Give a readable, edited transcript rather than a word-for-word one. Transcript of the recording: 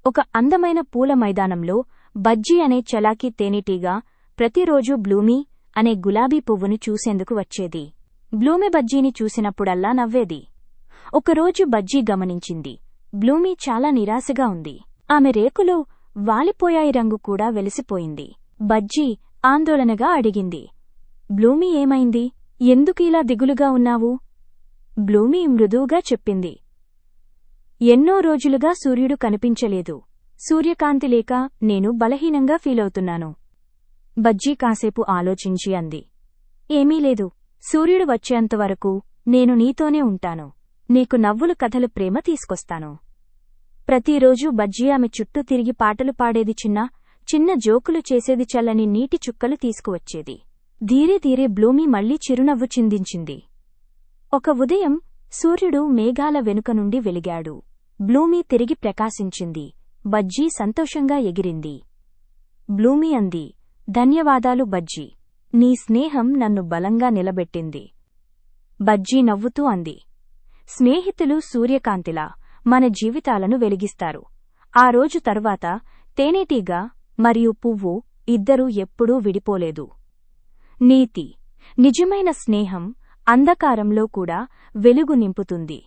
ఒక అందమైన పూల మైదానంలో బజ్జీ అనే చలాకీ తేనెటీగ ప్రతిరోజూ బ్లూమీ అనే గులాబీ పువ్వును చూసేందుకు వచ్చేది. బ్లూమీ బజ్జీని చూసినప్పుడల్లా నవ్వేది. ఒకరోజు బజ్జీ గమనించింది, బ్లూమీ చాలా నిరాశగా ఉంది. ఆమె రేకులు వాలిపోయాయి, రంగు కూడా వెలిసిపోయింది. బజ్జీ ఆందోళనగా అడిగింది, బ్లూమీ ఏమైంది? ఎందుకిలా దిగులుగా ఉన్నావు? బ్లూమీ మృదువుగా చెప్పింది, ఎన్నో రోజులుగా సూర్యుడు కనిపించలేదు. సూర్యకాంతి లేక నేను బలహీనంగా ఫీలవుతున్నాను. బజ్జీ కాసేపు ఆలోచించి అంది, ఏమీ లేదు. సూర్యుడు వచ్చేంతవరకు నేను నీతోనే ఉంటాను. నీకు నవ్వుల కథలు ప్రేమ తీసుకొస్తాను. ప్రతిరోజూ బజ్జీ ఆమె చుట్టూ తిరిగి పాటలు పాడేది, చిన్న చిన్న జోకులు చేసేది, చల్లని నీటి చుక్కలు తీసుకువచ్చేది. ధీరే ధీరే బ్లూమీ మళ్లీ చిరునవ్వు చిందించింది. ఒక ఉదయం సూర్యుడు మేఘాల వెనుక నుండి వెలిగాడు. బ్లూమీ తిరిగి ప్రకాశించింది. బజ్జీ సంతోషంగా ఎగిరింది. బ్లూమీ అంది, ధన్యవాదాలు బజ్జీ. నీ స్నేహం నన్ను బలంగా నిలబెట్టింది. బజ్జీ నవ్వుతూ అంది, స్నేహితులు సూర్యకాంతిలా మన జీవితాలను వెలిగిస్తారు. ఆ రోజు తర్వాత తేనెటీగ మరియు పువ్వు ఇద్దరూ ఎప్పుడూ విడిపోలేదు. నీతి: నిజమైన స్నేహం అంధకారంలో కూడా వెలుగు నింపుతుంది.